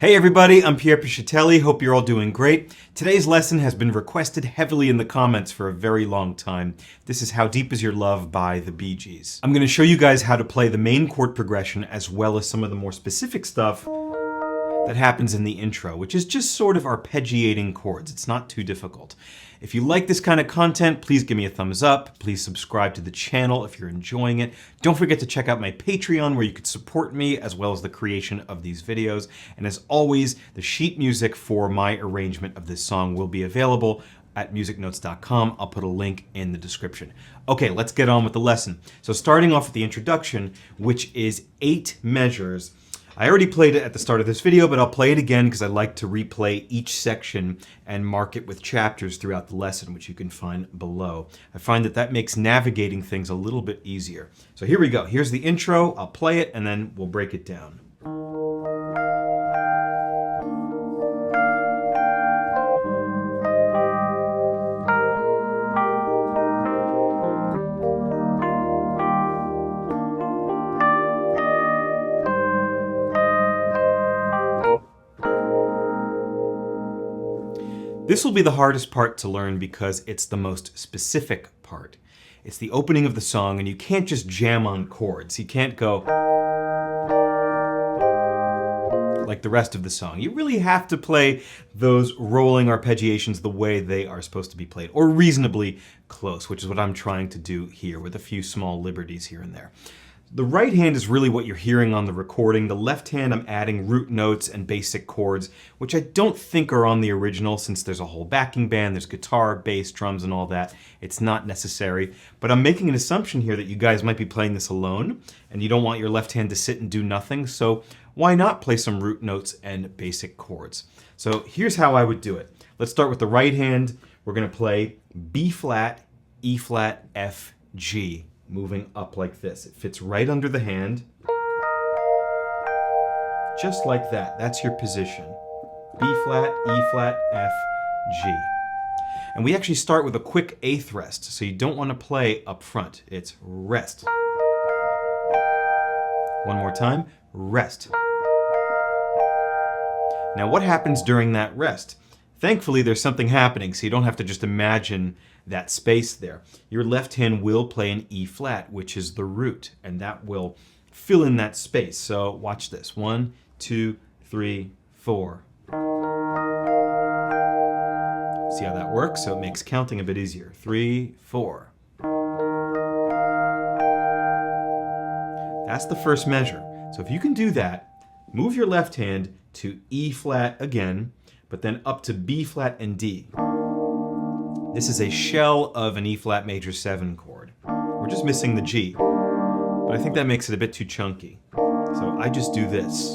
Hey everybody, I'm Pierre Piscitelli. Hope you're all doing great. Today's lesson has been requested heavily in the comments for a very long time. This is How Deep Is Your Love by the Bee Gees. I'm going to show you guys how to play the main chord progression as well as some of the more specific stuff that happens in the intro, which is just sort of arpeggiating chords. It's not too difficult. If you like this kind of content, please give me a thumbs up. Please subscribe to the channel if you're enjoying it. Don't forget to check out my Patreon where you can support me as well as the creation of these videos. And as always, the sheet music for my arrangement of this song will be available at musicnotes.com. I'll put a link in the description. Okay, let's get on with the lesson. So starting off with the introduction, which is 8 measures. I already played it at the start of this video, but I'll play it again because I like to replay each section and mark it with chapters throughout the lesson, which you can find below. I find that makes navigating things a little bit easier. So here we go. Here's the intro. I'll play it and then we'll break it down. This will be the hardest part to learn because it's the most specific part. It's the opening of the song, and you can't just jam on chords. You can't go like the rest of the song. You really have to play those rolling arpeggiations the way they are supposed to be played, or reasonably close, which is what I'm trying to do here with a few small liberties here and there. The right hand is really what you're hearing on the recording. The left hand, I'm adding root notes and basic chords, which I don't think are on the original since there's a whole backing band, there's guitar, bass, drums, and all that. It's not necessary, but I'm making an assumption here that you guys might be playing this alone, and you don't want your left hand to sit and do nothing, so why not play some root notes and basic chords? So here's how I would do it. Let's start with the right hand. We're going to play B flat, E flat, F, G. Moving up like this. It fits right under the hand. Just like that. That's your position. B flat, E flat, F, G. And we actually start with a quick eighth rest, so you don't want to play up front. It's rest. One more time. Rest. Now what happens during that rest? Thankfully, there's something happening, so you don't have to just imagine that space there. Your left hand will play an E flat, which is the root, and that will fill in that space. So watch this. 1, 2, 3, 4. See how that works? So it makes counting a bit easier. 3, 4. That's the first measure. So if you can do that, move your left hand to E flat again, but then up to B flat and D. This is a shell of an E flat major 7 chord. We're just missing the G, but I think that makes it a bit too chunky. So I just do this.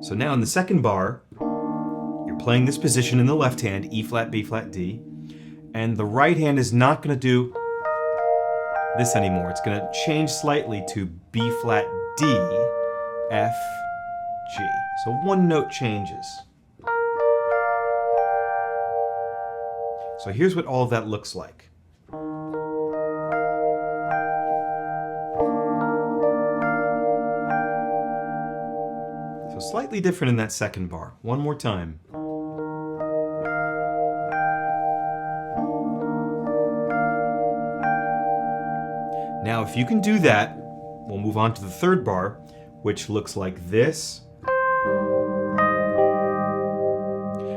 So now in the second bar, you're playing this position in the left hand, E flat, B flat, D, and the right hand is not going to do this anymore. It's going to change slightly to B flat, D, F, G. So one note changes. So here's what all of that looks like. So slightly different in that second bar. One more time. Now if you can do that, we'll move on to the third bar, which looks like this.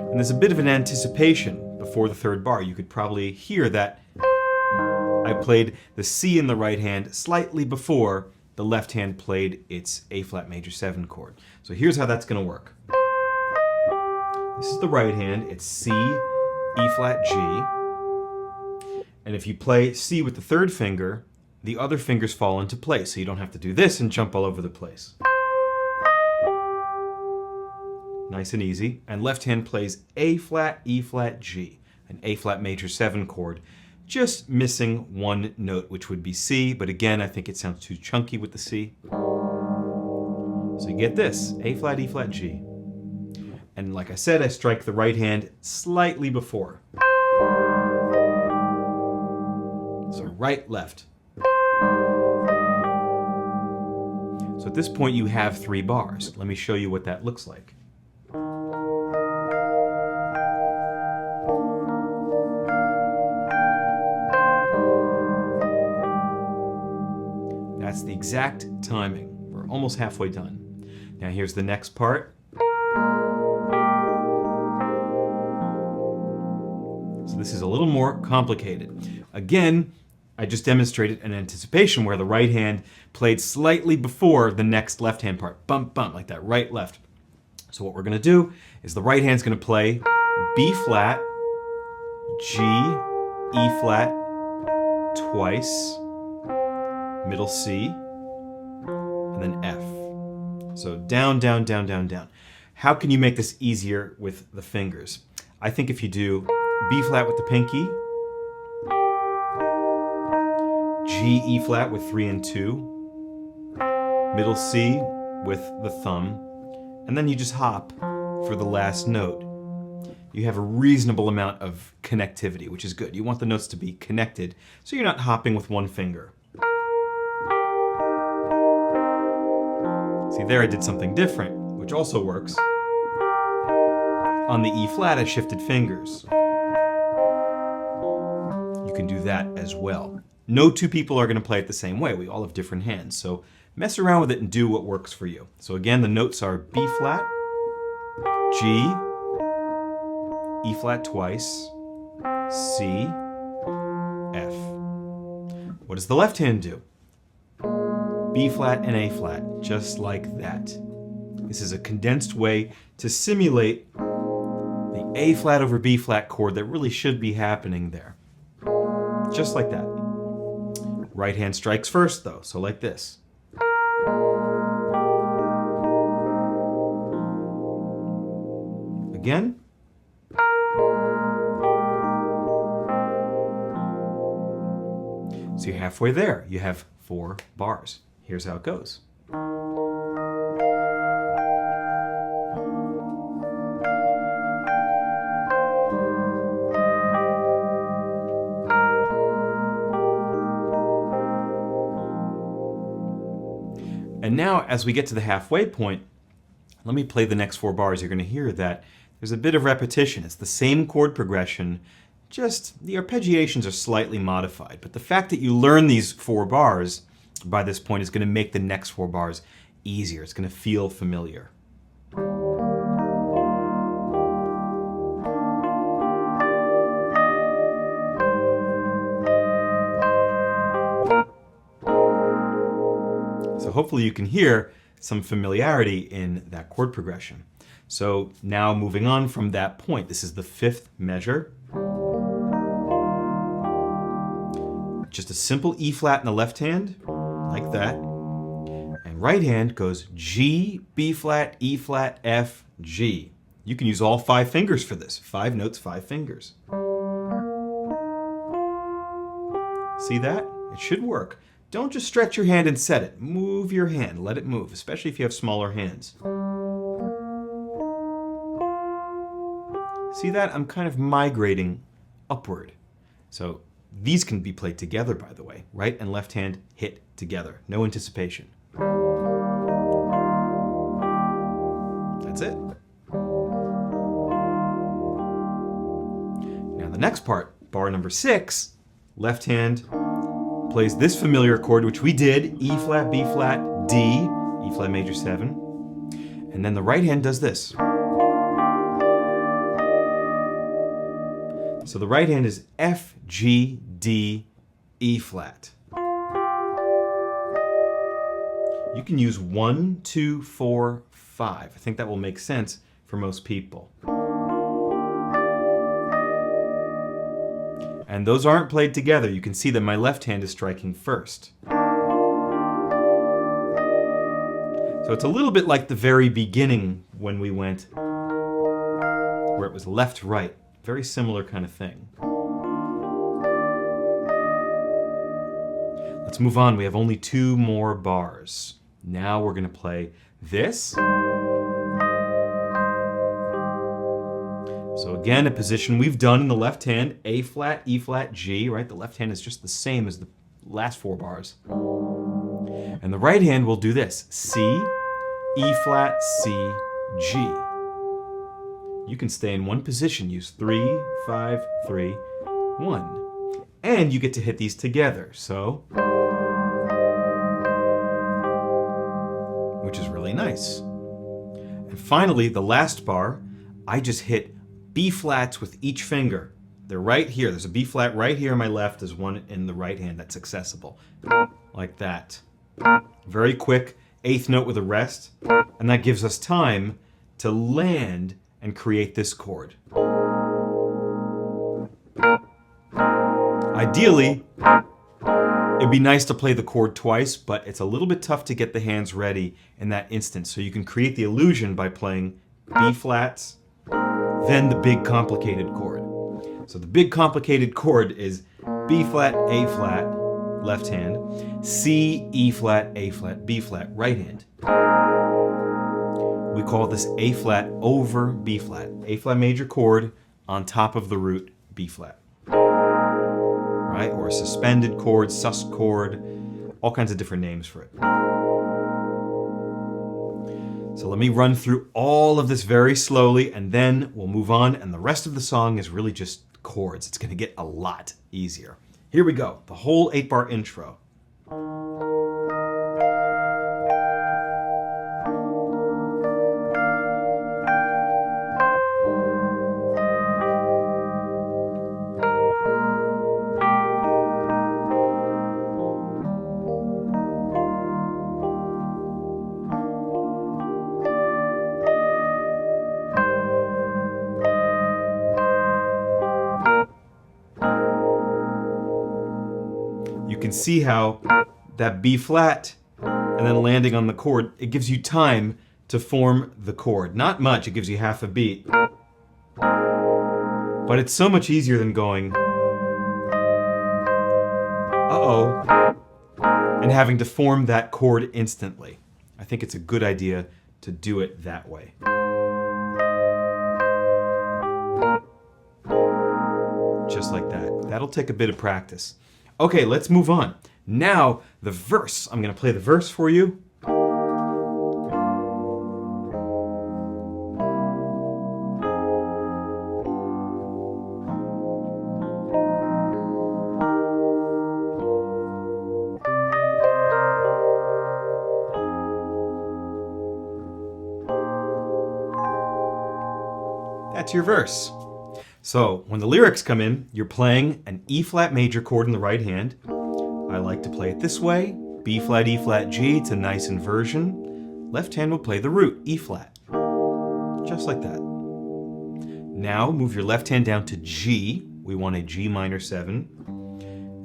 And there's a bit of an anticipation before the third bar. You could probably hear that I played the C in the right hand slightly before the left hand played its A flat major 7 chord. So here's how that's going to work. This is the right hand. It's C, E flat, G. And if you play C with the third finger, the other fingers fall into place, so you don't have to do this and jump all over the place. Nice and easy. And left hand plays A flat, E flat, G, an A flat major 7 chord, just missing one note, which would be C, but again, I think it sounds too chunky with the C. So you get this, A flat, E flat, G. And like I said, I strike the right hand slightly before. So right, left. So at this point you have 3 bars. Let me show you what that looks like. exact timing. We're almost halfway done. Now here's the next part. So this is a little more complicated. Again, I just demonstrated an anticipation where the right hand played slightly before the next left hand part. Bump, bump, like that, right, left. So what we're going to do is the right hand's going to play B flat, G, E flat, twice, middle C, and then F. So down, down, down, down, down. How can you make this easier with the fingers? I think if you do B flat with the pinky, G, E flat with 3 and 2, middle C with the thumb, and then you just hop for the last note. You have a reasonable amount of connectivity, which is good. You want the notes to be connected, so you're not hopping with one finger. See, there I did something different, which also works. On the E flat, I shifted fingers. You can do that as well. No two people are going to play it the same way. We all have different hands, so mess around with it and do what works for you. So again, the notes are B flat, G, E flat twice, C, F. What does the left hand do? B flat and A flat, just like that. This is a condensed way to simulate the A flat over B flat chord that really should be happening there. Just like that. Right hand strikes first though, so like this. Again. So you're halfway there. You have 4 bars. Here's how it goes. And now, as we get to the halfway point, let me play the next 4 bars. You're going to hear that there's a bit of repetition. It's the same chord progression, just the arpeggiations are slightly modified. But the fact that you learn these 4 bars by this point is going to make the next 4 bars easier. It's going to feel familiar. So hopefully you can hear some familiarity in that chord progression. So now moving on from that point, this is the 5th measure. Just a simple E flat in the left hand, like that. And right hand goes G, B flat, E flat, F, G. You can use all 5 fingers for this. 5 notes, 5 fingers. See that? It should work. Don't just stretch your hand and set it. Move your hand, let it move, especially if you have smaller hands. See that? I'm kind of migrating upward. So these can be played together, by the way. Right and left hand hit together. No anticipation. That's it. Now the next part, bar number 6, left hand plays this familiar chord, which we did, E flat, B flat, D, E flat major 7. And then the right hand does this. So the right hand is F, G, D, E flat. You can use 1, 2, 4, 5. I think that will make sense for most people. And those aren't played together. You can see that my left hand is striking first. So it's a little bit like the very beginning when we went where it was left, right. Very similar kind of thing. Let's move on. We have only 2 more bars. Now we're going to play this. So again, a position we've done in the left hand, A flat, E flat, G, right? The left hand is just the same as the last 4 bars. And the right hand will do this, C, E flat, C, G. You can stay in one position, use 3, 5, 3, 1. And you get to hit these together, so. which is really nice. And finally, the last bar, I just hit B flats with each finger. They're right here. There's a B flat right here on my left. There's one in the right hand that's accessible. Like that. Very quick, eighth note with a rest. And that gives us time to land and create this chord. Ideally, it'd be nice to play the chord twice, but it's a little bit tough to get the hands ready in that instant. So you can create the illusion by playing B flats, then the big complicated chord. So the big complicated chord is B flat, A flat, left hand, C, E flat, A flat, B flat, right hand. We call this A flat over B flat. A flat major chord on top of the root B flat. Right? Or a suspended chord, sus chord, all kinds of different names for it. So let me run through all of this very slowly and then we'll move on, and the rest of the song is really just chords. It's going to get a lot easier. Here we go, the whole 8-bar intro. You can see how that B flat and then landing on the chord, it gives you time to form the chord. Not much, it gives you half a beat. But it's so much easier than going, uh-oh, and having to form that chord instantly. I think it's a good idea to do it that way. Just like that. That'll take a bit of practice. Okay, let's move on. Now, the verse. I'm going to play the verse for you. That's your verse. So, when the lyrics come in, you're playing an E flat major chord in the right hand. I like to play it this way. B flat, E flat, G. It's a nice inversion. Left hand will play the root, E flat. Just like that. Now, move your left hand down to G. We want a G minor 7.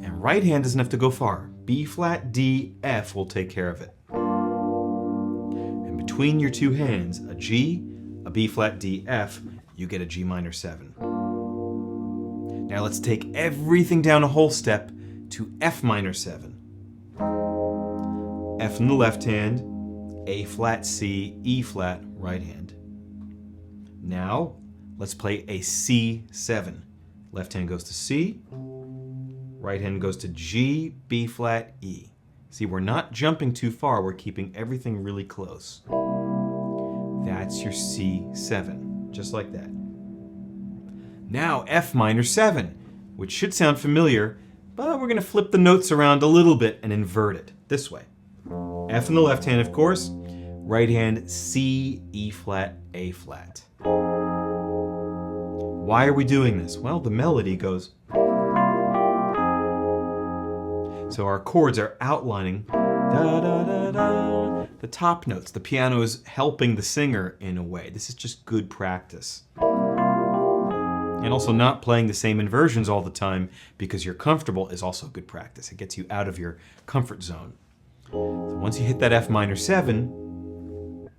And right hand doesn't have to go far. B flat, D, F will take care of it. And between your two hands, a G, a B flat, D, F, you get a G minor 7. Now let's take everything down a whole step to F minor 7. F in the left hand, A flat, C, E flat, right hand. Now let's play a C7. Left hand goes to C, right hand goes to G, B flat, E. See, we're not jumping too far, we're keeping everything really close. That's your C7, just like that. Now F minor 7, which should sound familiar, but we're going to flip the notes around a little bit and invert it this way. F in the left hand, of course, right hand C, E flat, A flat. Why are we doing this? Well, the melody goes. So our chords are outlining da, da, da, da, the top notes. The piano is helping the singer in a way. This is just good practice. And also not playing the same inversions all the time because you're comfortable is also good practice. It gets you out of your comfort zone. So once you hit that F minor 7,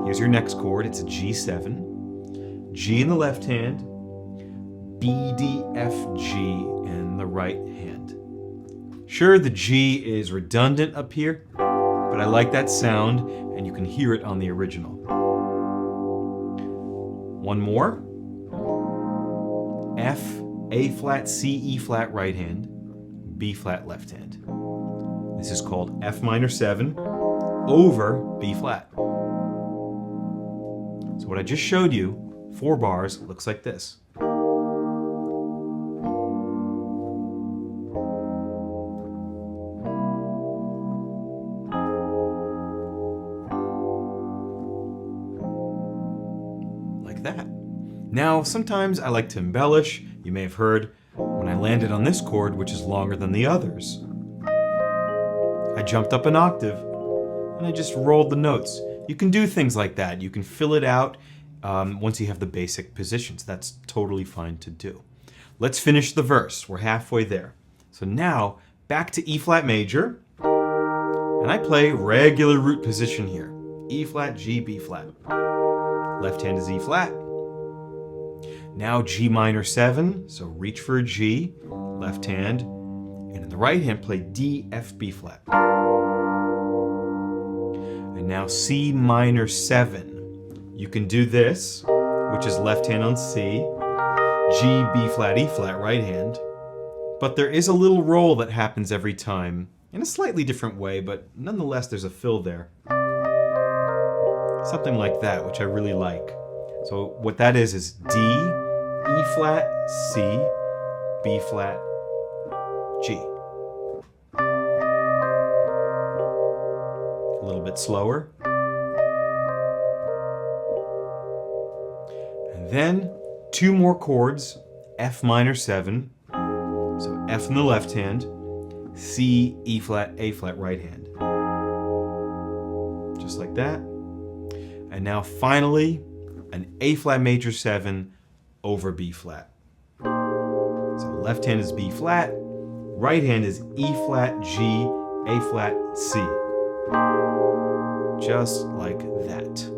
here's your next chord. It's a G7. G in the left hand, B, D, F, G in the right hand. Sure, the G is redundant up here, but I like that sound and you can hear it on the original. One more. F, A flat, C, E flat, right hand, B flat, left hand. This is called F minor 7 over B flat. So what I just showed you, 4 bars, looks like this. Now, sometimes I like to embellish. You may have heard when I landed on this chord, which is longer than the others. I jumped up an octave and I just rolled the notes. You can do things like that. You can fill it out once you have the basic positions. That's totally fine to do. Let's finish the verse. We're halfway there. So now, back to E flat major, and I play regular root position here. E flat, G, B flat. Left hand is E flat. Now G minor 7, so reach for a G, left hand, and in the right hand play D, F, B flat. And now C minor 7. You can do this, which is left hand on C, G, B flat, E flat, right hand. But there is a little roll that happens every time, in a slightly different way, but nonetheless there's a fill there. Something like that, which I really like. So what that is D, E flat, C, B flat, G. A little bit slower. And then 2 more chords, F minor 7. So F in the left hand, C, E flat, A flat, right hand. Just like that. And now finally, an A flat major 7 over B flat. So left hand is B flat, right hand is E flat, G, A flat, C. Just like that.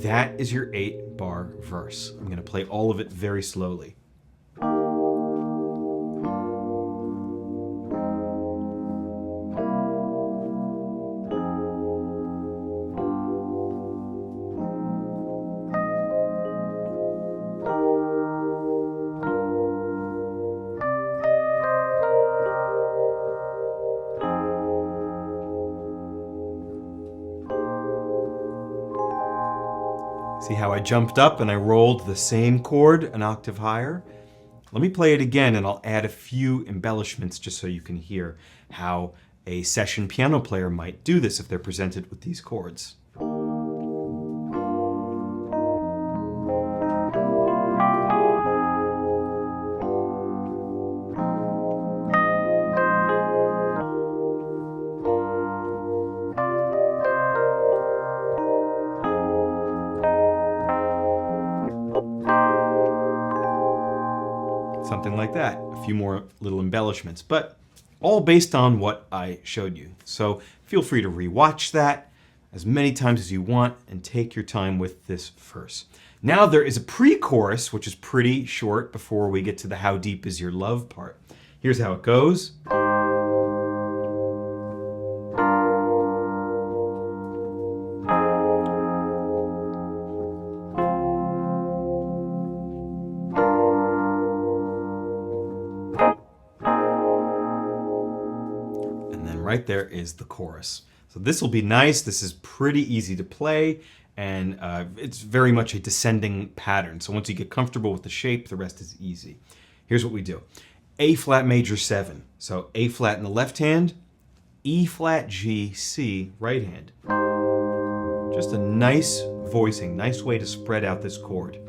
That is your 8-bar verse. I'm going to play all of it very slowly. See how I jumped up and I rolled the same chord an octave higher? Let me play it again and I'll add a few embellishments just so you can hear how a session piano player might do this if they're presented with these chords. Something like that, a few more little embellishments, but all based on what I showed you. So feel free to rewatch that as many times as you want and take your time with this verse. Now there is a pre-chorus, which is pretty short before we get to the how deep is your love part. Here's how it goes. Right there is the chorus. So this will be nice. This is pretty easy to play, and it's very much a descending pattern. So once you get comfortable with the shape, the rest is easy. Here's what we do. A flat major 7. So A flat in the left hand, E flat, G, C, right hand. Just a nice voicing, nice way to spread out this chord.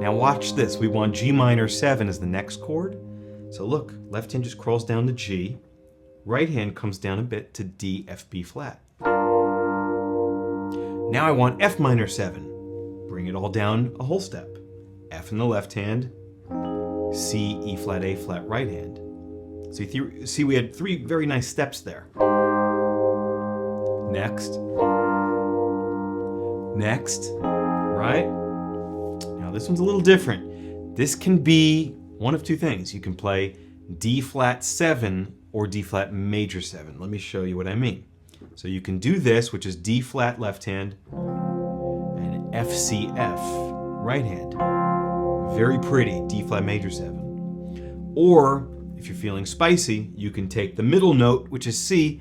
Now watch this. We want G minor 7 as the next chord. So look, left hand just crawls down to G. Right hand comes down a bit to D, F, B flat. Now I want F minor 7. Bring it all down a whole step. F in the left hand, C, E flat, A flat, right hand. So you see we had 3 very nice steps there. Next. Next. Right? Now this one's a little different. This can be one of 2 things. You can play D flat 7 or D flat major 7. Let me show you what I mean. So you can do this, which is D flat left hand and F, C, F right hand. Very pretty, D flat major 7. Or if you're feeling spicy, you can take the middle note, which is C,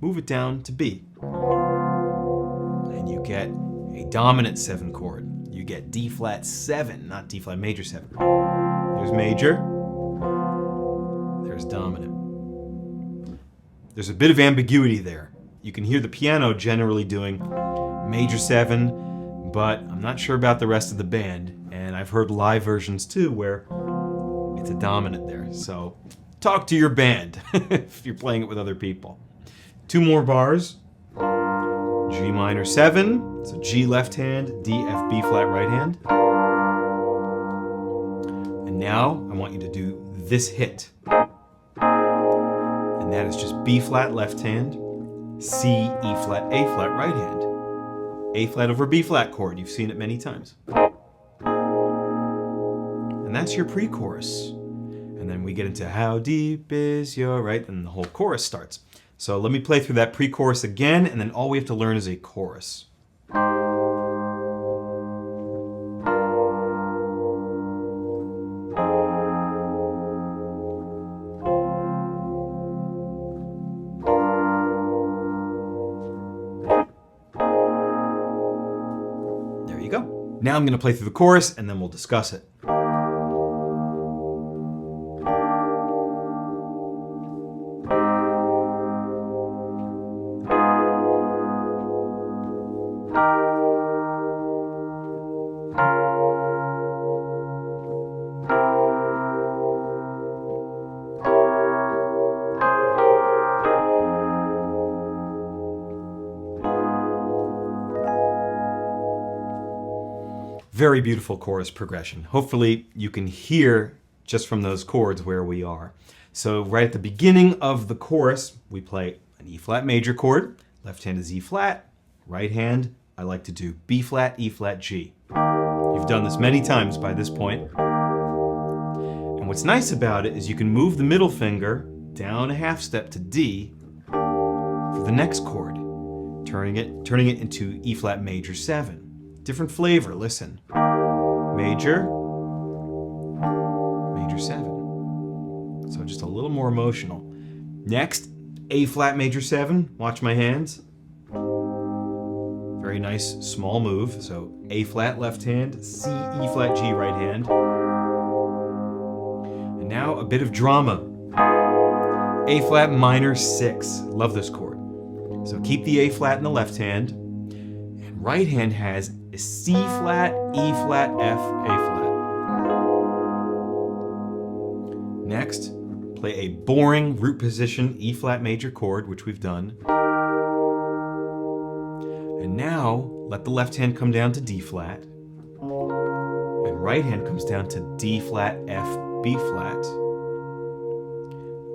move it down to B. And you get a dominant 7 chord. You get D flat 7, not D flat major 7. There's major, there's dominant. There's a bit of ambiguity there. You can hear the piano generally doing major 7, but I'm not sure about the rest of the band, and I've heard live versions too where it's a dominant there. So talk to your band if you're playing it with other people. 2 more bars. G minor 7, so G left hand, D, F, B flat right hand. And now I want you to do this hit. And that is just B flat left hand, C, E flat, A flat right hand. A flat over B flat chord, you've seen it many times. And that's your pre-chorus. And then we get into how deep is your, right? And the whole chorus starts. So let me play through that pre-chorus again, and then all we have to learn is a chorus. There you go. Now I'm going to play through the chorus, and then we'll discuss it. Very beautiful chorus progression. Hopefully you can hear just from those chords where we are. So right at the beginning of the chorus, we play an E flat major chord. Left hand is E flat. Right hand, I like to do B flat, E flat, G. You've done this many times by this point. And what's nice about it is you can move the middle finger down a half step to D for the next chord, turning it into E flat major 7. Different flavor, listen. Major, major 7. So just a little more emotional. Next, A flat major 7. Watch my hands. Very nice small move. So A flat left hand, C, E flat, G right hand. And now a bit of drama. A flat minor 6. Love this chord. So keep the A flat in the left hand. And right hand has a C flat, E flat, F, A flat. Next, play a boring root position E flat major chord, which we've done. And now, let the left hand come down to D flat. And right hand comes down to D flat, F, B flat.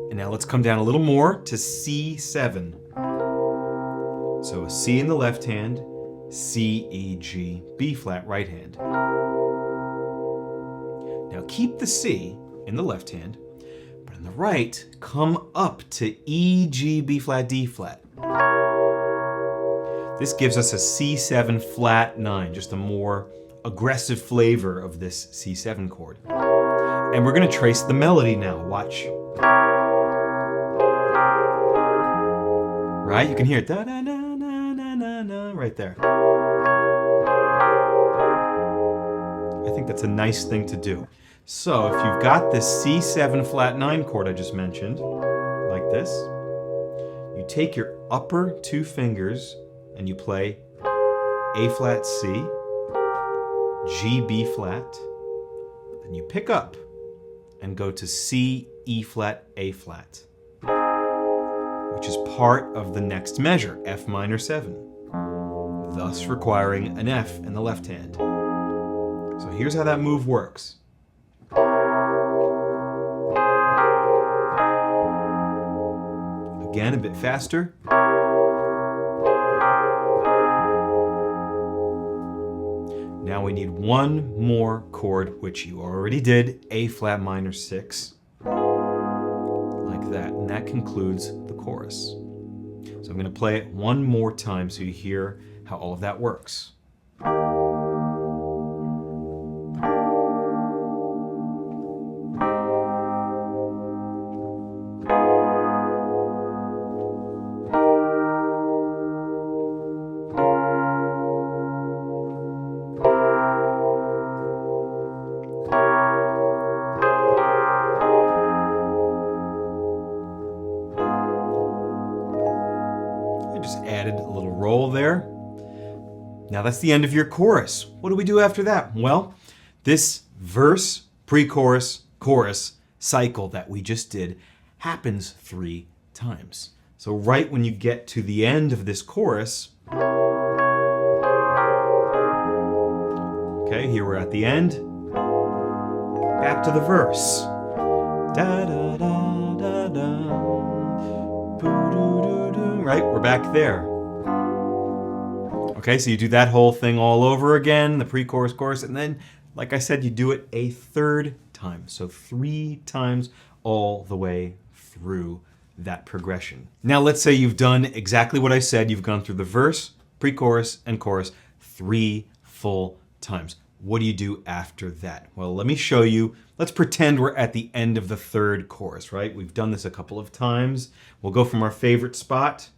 And now let's come down a little more to C7. So a C in the left hand, C, E, G, B flat right hand. Now keep the C in the left hand, but in the right, come up to E, G, B flat, D flat. This gives us a C7 flat 9, just a more aggressive flavor of this C7 chord. And we're going to trace the melody now. Watch. Right? You can hear it. Da, da, da, na, na, na, na, right there. I think that's a nice thing to do. So if you've got this C7 flat 9 chord I just mentioned, like this, you take your upper 2 fingers and you play A flat C, G, B flat, then you pick up and go to C, E flat, A flat, which is part of the next measure, F minor 7, thus requiring an F in the left hand. So here's how that move works. Again, a bit faster. Now we need one more chord, which you already did, A flat minor 6, like that, and that concludes the chorus. So I'm going to play it one more time so you hear how all of that works. Added a little roll there. Now that's the end of your chorus. What do we do after that? Well, this verse, pre-chorus, chorus cycle that we just did happens 3 times. So right when you get to the end of this chorus, okay, here we're at the end, back to the verse. Da da da da da, boo doo doo doo. Right, we're back there. Okay, so you do that whole thing all over again, the pre-chorus, chorus, and then, like I said, you do it a 3rd time. So 3 times all the way through that progression. Now let's say you've done exactly what I said. You've gone through the verse, pre-chorus, and chorus 3 full times. What do you do after that? Well, let me show you. Let's pretend we're at the end of the 3rd chorus, right? We've done this a couple of times. We'll go from our favorite spot.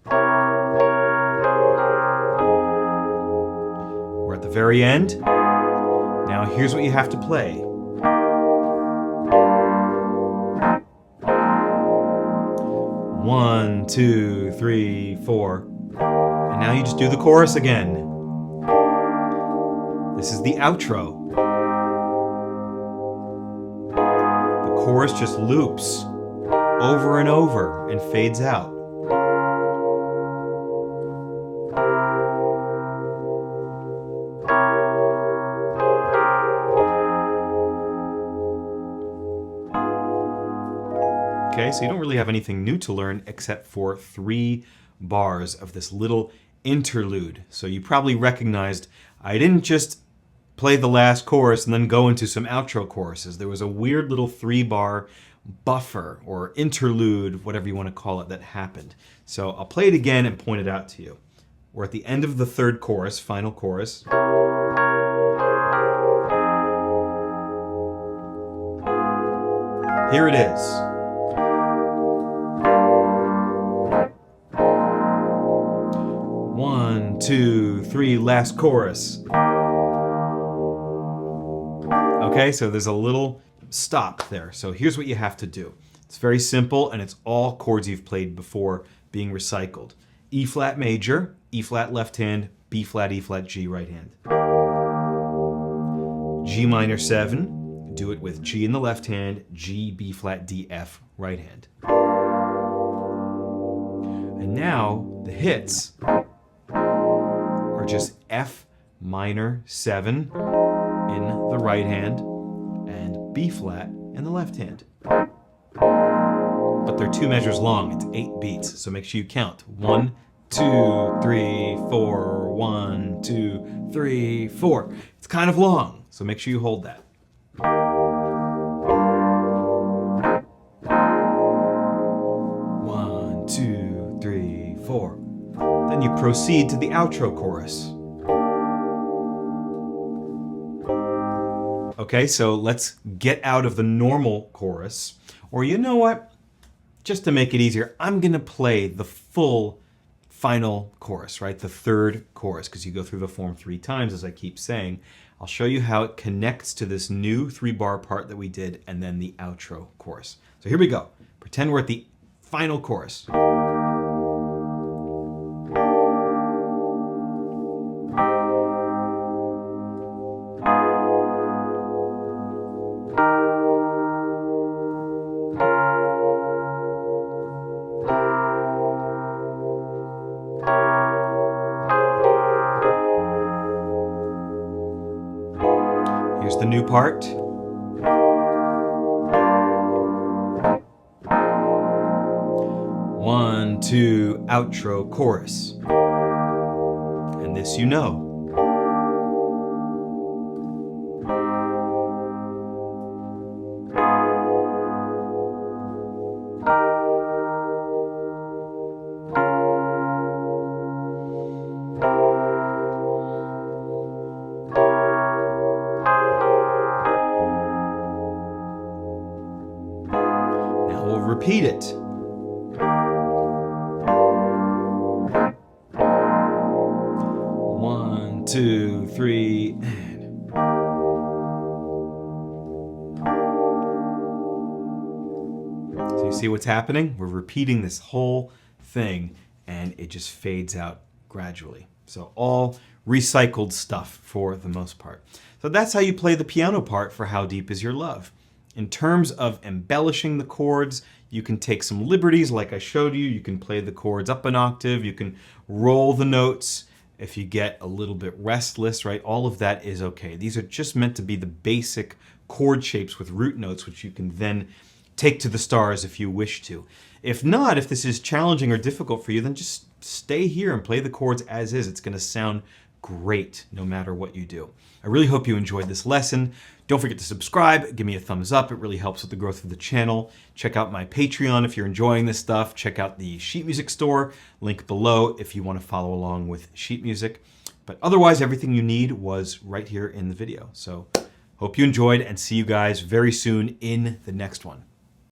We're at the very end. Now here's what you have to play. One, 2, 3, 4. And now you just do the chorus again. This is the outro. The chorus just loops over and over and fades out. Okay, so you don't really have anything new to learn except for 3 bars of this little interlude. So you probably recognized I didn't just play the last chorus and then go into some outro choruses. There was a weird little 3-bar buffer or interlude, whatever you want to call it, that happened. So I'll play it again and point it out to you. We're at the end of the 3rd chorus, final chorus. Here it is. One, 2, 3, last chorus. Okay, so there's a little stop there. So here's what you have to do. It's very simple, and it's all chords you've played before being recycled. E flat major, E flat left hand, B flat, E flat, G right hand. G minor 7, do it with G in the left hand, G, B flat, D, F right hand. And now the hits are just F minor 7 in the right hand and B flat in the left hand. But they're 2 measures long. It's 8 beats, so make sure you count. 1, 2, 3, 4, 1, 2, 3, 4. It's kind of long, so make sure you hold that. 1, 2, 3, 4. Then you proceed to the outro chorus. Okay, so let's get out of the normal chorus. Or you know what? Just to make it easier, I'm going to play the full final chorus, right? The 3rd chorus, because you go through the form 3 times, as I keep saying. I'll show you how it connects to this new 3-bar part that we did, and then the outro chorus. So here we go. Pretend we're at the final chorus. Here's the new part. One, 2, outro chorus. And this you know. We'll repeat it. One, 2, 3, and. So you see what's happening? We're repeating this whole thing, and it just fades out gradually. So all recycled stuff for the most part. So that's how you play the piano part for How Deep Is Your Love. In terms of embellishing the chords, you can take some liberties like I showed you. You can play the chords up an octave, you can roll the notes if you get a little bit restless, right? All of that is okay. These are just meant to be the basic chord shapes with root notes, which you can then take to the stars if you wish to. If not, if this is challenging or difficult for you, then just stay here and play the chords as is. It's going to sound great no matter what you do. I really hope you enjoyed this lesson. Don't forget to subscribe, give me a thumbs up. It really helps with the growth of the channel. Check out my Patreon if you're enjoying this stuff. Check out the sheet music store, link below if you want to follow along with sheet music. But otherwise, everything you need was right here in the video. So hope you enjoyed and see you guys very soon in the next one.